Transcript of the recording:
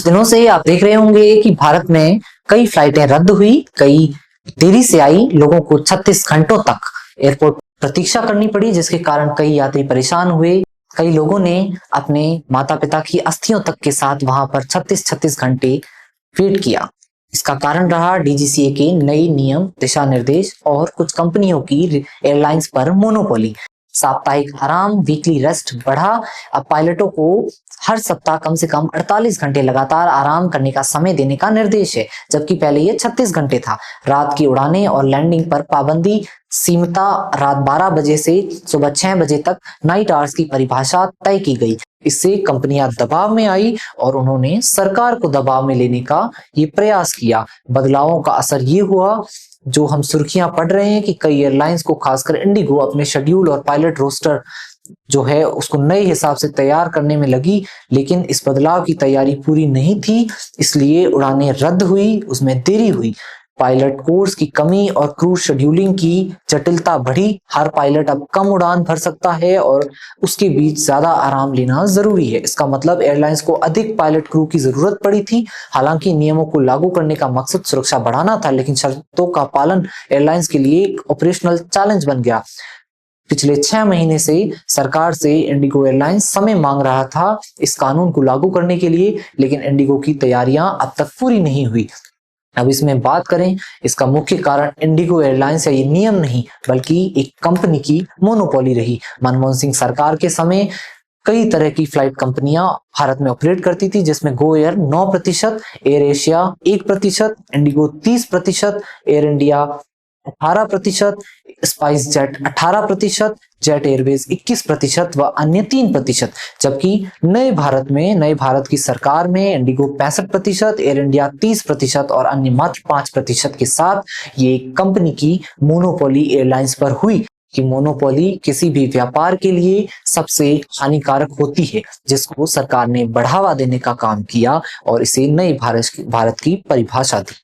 दिनों से आप देख रहे होंगे कि भारत में कई फ्लाइटें रद्द हुई, कई देरी से आई, लोगों को 36 घंटों तक एयरपोर्ट प्रतीक्षा करनी पड़ी, जिसके कारण कई यात्री परेशान हुए। कई लोगों ने अपने माता पिता की अस्थियों तक के साथ वहां पर 36-36 घंटे वेट किया। इसका कारण रहा डीजीसीए के नए नियम, दिशा निर्देश और कुछ कंपनियों की एयरलाइंस पर मोनोपोली। साप्ताहिक आराम, वीकली रेस्ट बढ़ा। अब पायलटों को हर सप्ताह कम से कम 48 घंटे लगातार आराम करने का समय देने का निर्देश है, जबकि पहले ये 36 घंटे था। रात की उड़ानें और लैंडिंग पर पाबंदी, सीमता रात 12 बजे से सुबह 6 बजे तक नाइट आवर्स की परिभाषा तय की गई। इससे कंपनियां दबाव में आई और उन्होंने सरकार को दबाव में लेने का ये प्रयास किया। बदलावों का असर ये हुआ, जो हम सुर्खियां पढ़ रहे हैं कि कई एयरलाइंस को, खासकर इंडिगो, अपने शेड्यूल और पायलट रोस्टर जो है उसको नए हिसाब से तैयार करने में लगी, लेकिन इस बदलाव की तैयारी पूरी नहीं थी, इसलिए उड़ानें रद्द हुई, उसमें देरी हुई। पायलट कोर्स की कमी और क्रू शेड्यूलिंग की जटिलता बढ़ी। हर पायलट अब कम उड़ान भर सकता है और उसके बीच ज्यादा आराम लेना जरूरी है। इसका मतलब एयरलाइंस को अधिक पायलट क्रू की जरूरत पड़ी थी। हालांकि नियमों को लागू करने का मकसद सुरक्षा बढ़ाना था, लेकिन शर्तों का पालन एयरलाइंस के लिए एक ऑपरेशनल चैलेंज बन गया। पिछले 6 महीने से सरकार से इंडिगो एयरलाइंस समय मांग रहा था इस कानून को लागू करने के लिए, लेकिन इंडिगो की तैयारियां अब तक पूरी नहीं हुई। अब इसमें बात करें, इसका मुख्य कारण इंडिगो एयरलाइंस या ये नियम नहीं, बल्कि एक कंपनी की मोनोपोली रही। मनमोहन सिंह सरकार के समय कई तरह की फ्लाइट कंपनियां भारत में ऑपरेट करती थी, जिसमें Go Air 9%, air Asia 1%, Indigo 30%, air India 18%, spice jet 18%, jet Airways 21% व अन्य 3%। जबकि नए भारत की सरकार में इंडिगो 65%, एयर इंडिया 30% और अन्य मात्र 5% के साथ ये कंपनी की मोनोपोली एयरलाइंस पर हुई। कि मोनोपोली किसी भी व्यापार के लिए सबसे हानिकारक होती है, जिसको सरकार ने बढ़ावा देने का काम किया और इसे नई भारत की परिभाषा दी।